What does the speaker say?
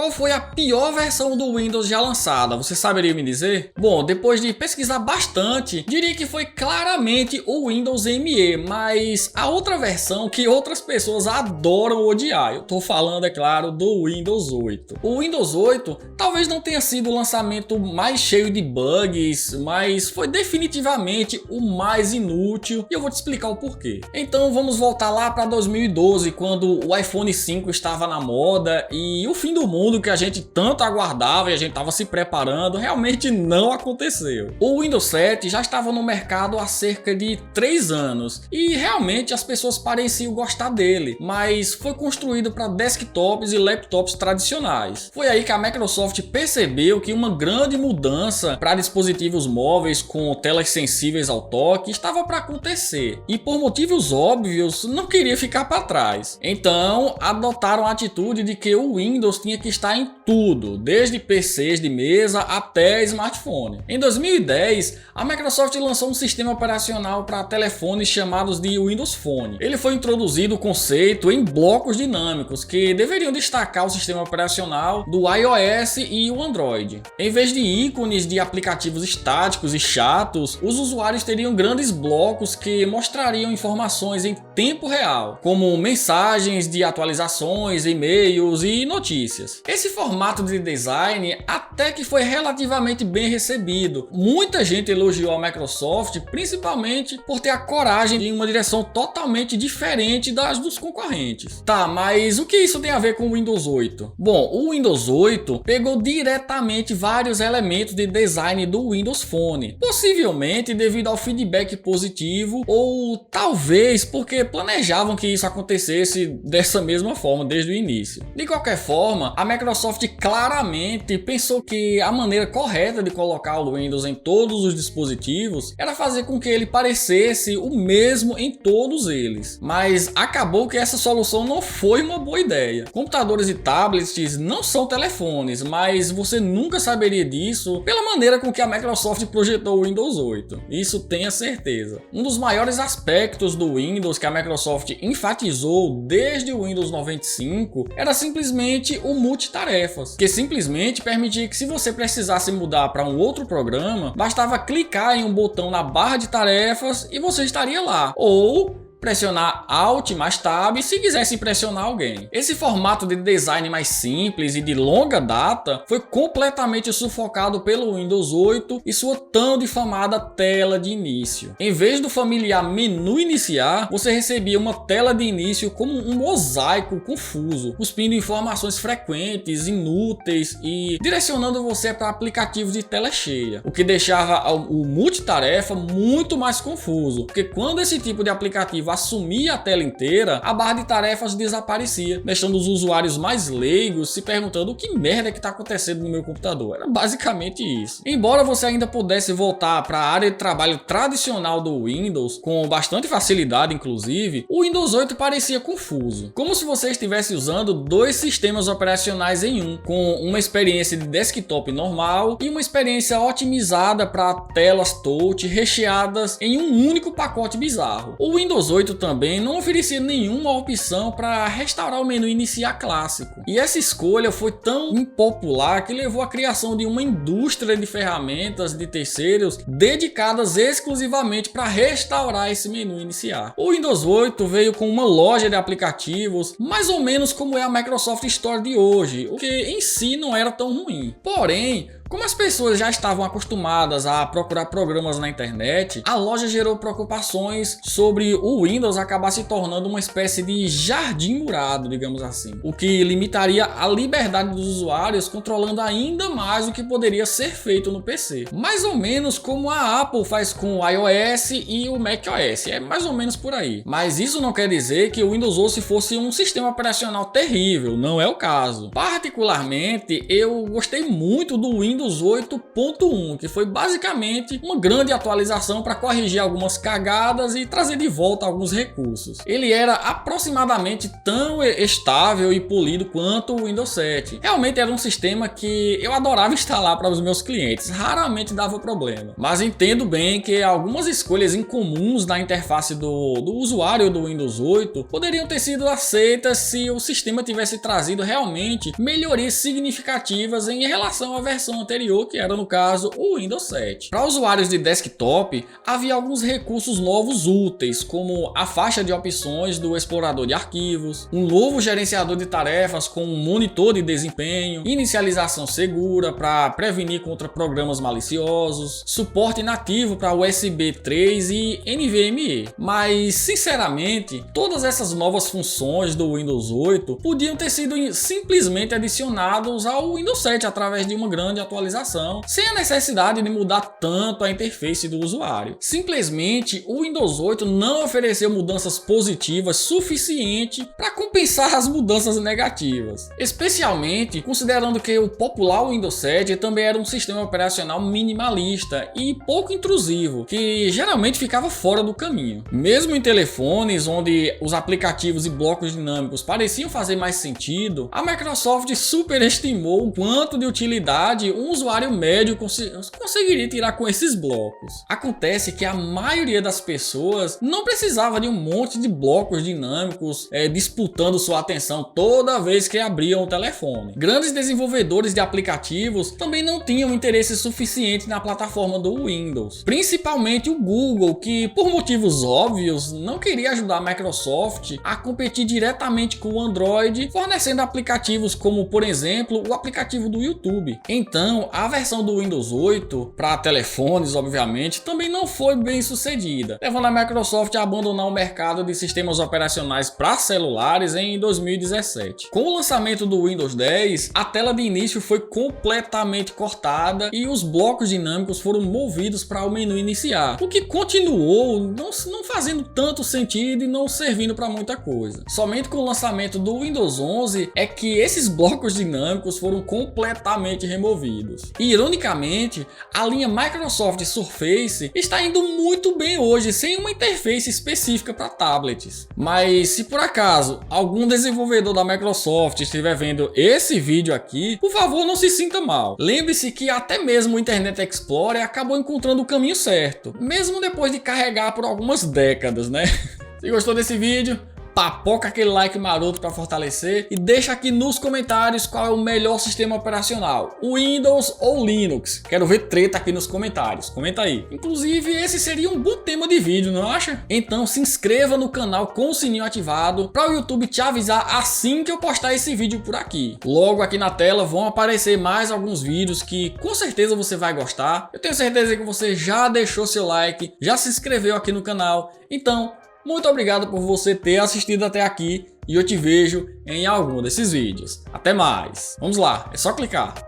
qual foi a pior versão do Windows já lançada? Você saberia me dizer? Bom, depois de pesquisar bastante, diria que foi claramente o Windows ME, mas a outra versão que outras pessoas adoram odiar. Eu tô falando, é claro, do Windows 8. O Windows 8 talvez não tenha sido o lançamento mais cheio de bugs, mas foi definitivamente o mais inútil e eu vou te explicar o porquê. Então vamos voltar lá para 2012, quando o iPhone 5 estava na moda e o fim do mundo que a gente tanto aguardava e a gente estava se preparando realmente não aconteceu. O Windows 7 já estava no mercado há cerca de 3 anos e realmente as pessoas pareciam gostar dele, mas foi construído para desktops e laptops tradicionais. Foi aí que a Microsoft percebeu que uma grande mudança para dispositivos móveis com telas sensíveis ao toque estava para acontecer e por motivos óbvios não queria ficar para trás. Então adotaram a atitude de que o Windows tinha que estar em tudo, desde PCs de mesa até smartphone. Em 2010, a Microsoft lançou um sistema operacional para telefones chamados de Windows Phone. Ele foi introduzido o conceito em blocos dinâmicos que deveriam destacar o sistema operacional do iOS e o Android. Em vez de ícones de aplicativos estáticos e chatos, os usuários teriam grandes blocos que mostrariam informações em tempo real, como mensagens de atualizações, e-mails e notícias. Esse formato de design até que foi relativamente bem recebido. Muita gente elogiou a Microsoft, principalmente por ter a coragem de ir em uma direção totalmente diferente das dos concorrentes. Tá, mas o que isso tem a ver com o Windows 8? Bom, o Windows 8 pegou diretamente vários elementos de design do Windows Phone, possivelmente devido ao feedback positivo ou talvez porque planejavam que isso acontecesse dessa mesma forma desde o início. De qualquer forma, a Microsoft claramente pensou que a maneira correta de colocar o Windows em todos os dispositivos era fazer com que ele parecesse o mesmo em todos eles, mas acabou que essa solução não foi uma boa ideia. Computadores e tablets não são telefones, mas você nunca saberia disso pela maneira com que a Microsoft projetou o Windows 8. Isso tenha certeza. Um dos maiores aspectos do Windows que a Microsoft enfatizou desde o Windows 95 era simplesmente o multitarefas, que simplesmente permitia que se você precisasse mudar para um outro programa, bastava clicar em um botão na barra de tarefas e você estaria lá, ou pressionar Alt mais Tab se quisesse impressionar alguém. Esse formato de design mais simples e de longa data foi completamente sufocado pelo Windows 8 e sua tão difamada tela de início. Em vez do familiar menu iniciar, você recebia uma tela de início como um mosaico confuso, cuspindo informações frequentes, inúteis e direcionando você para aplicativos de tela cheia, o que deixava o multitarefa muito mais confuso, porque quando esse tipo de aplicativo assumia a tela inteira, a barra de tarefas desaparecia, deixando os usuários mais leigos se perguntando o que merda que está acontecendo no meu computador. Era basicamente isso. Embora você ainda pudesse voltar para a área de trabalho tradicional do Windows, com bastante facilidade inclusive, o Windows 8 parecia confuso, como se você estivesse usando dois sistemas operacionais em um, com uma experiência de desktop normal e uma experiência otimizada para telas touch recheadas em um único pacote bizarro. O Windows 8 também não oferecia nenhuma opção para restaurar o menu iniciar clássico. E essa escolha foi tão impopular que levou à criação de uma indústria de ferramentas de terceiros dedicadas exclusivamente para restaurar esse menu iniciar. O Windows 8 veio com uma loja de aplicativos, mais ou menos como é a Microsoft Store de hoje, o que em si não era tão ruim. Porém, como as pessoas já estavam acostumadas a procurar programas na internet, a loja gerou preocupações sobre o Windows acabar se tornando uma espécie de jardim murado, digamos assim, o que limitaria a liberdade dos usuários, controlando ainda mais o que poderia ser feito no PC. Mais ou menos como a Apple faz com o iOS e o macOS, é mais ou menos por aí. Mas isso não quer dizer que o Windows 11 fosse um sistema operacional terrível, não é o caso. Particularmente, eu gostei muito do Windows 8.1, que foi basicamente uma grande atualização para corrigir algumas cagadas e trazer de volta alguns recursos. Ele era aproximadamente tão estável e polido quanto o Windows 7. Realmente era um sistema que eu adorava instalar para os meus clientes, raramente dava problema. Mas entendo bem que algumas escolhas incomuns na interface do usuário do Windows 8 poderiam ter sido aceitas se o sistema tivesse trazido realmente melhorias significativas em relação à versão anterior, que era no caso o Windows 7. Para usuários de desktop, havia alguns recursos novos úteis, como a faixa de opções do explorador de arquivos, um novo gerenciador de tarefas com um monitor de desempenho, inicialização segura para prevenir contra programas maliciosos, suporte nativo para USB 3 e NVMe. Mas, sinceramente, todas essas novas funções do Windows 8 podiam ter sido simplesmente adicionados ao Windows 7 através de uma grande atualização, sem a necessidade de mudar tanto a interface do usuário. Simplesmente, o Windows 8 não ofereceu mudanças positivas suficiente para compensar as mudanças negativas, especialmente considerando que o popular Windows 7 também era um sistema operacional minimalista e pouco intrusivo, que geralmente ficava fora do caminho. Mesmo em telefones onde os aplicativos e blocos dinâmicos pareciam fazer mais sentido, a Microsoft superestimou o quanto de utilidade um usuário médio conseguiria tirar com esses blocos. Acontece que a maioria das pessoas não precisava de um monte de blocos dinâmicos disputando sua atenção toda vez que abriam o telefone. Grandes desenvolvedores de aplicativos também não tinham interesse suficiente na plataforma do Windows, principalmente o Google, que por motivos óbvios não queria ajudar a Microsoft a competir diretamente com o Android, fornecendo aplicativos como, por exemplo, o aplicativo do YouTube. Então, a versão do Windows 8 para telefones, obviamente, também não foi bem sucedida, levando a Microsoft a abandonar o mercado de sistemas operacionais para celulares em 2017. Com o lançamento do Windows 10, a tela de início foi completamente cortada e os blocos dinâmicos foram movidos para o menu iniciar, o que continuou não fazendo tanto sentido e não servindo para muita coisa. Somente com o lançamento do Windows 11 é que esses blocos dinâmicos foram completamente removidos. E, ironicamente, a linha Microsoft Surface está indo muito bem hoje, sem uma interface específica para tablets. Mas se por acaso algum desenvolvedor da Microsoft estiver vendo esse vídeo aqui, por favor, não se sinta mal. Lembre-se que até mesmo o Internet Explorer acabou encontrando o caminho certo, mesmo depois de carregar por algumas décadas, né? Se gostou desse vídeo, papoca aquele like maroto para fortalecer e deixa aqui nos comentários qual é o melhor sistema operacional, Windows ou Linux. Quero ver treta aqui nos comentários, comenta aí. Inclusive, esse seria um bom tema de vídeo, não acha? Então se inscreva no canal com o sininho ativado para o YouTube te avisar assim que eu postar esse vídeo por aqui. Logo aqui na tela vão aparecer mais alguns vídeos que com certeza você vai gostar. Eu tenho certeza que você já deixou seu like, já se inscreveu aqui no canal, então muito obrigado por você ter assistido até aqui e eu te vejo em algum desses vídeos. Até mais! Vamos lá, é só clicar!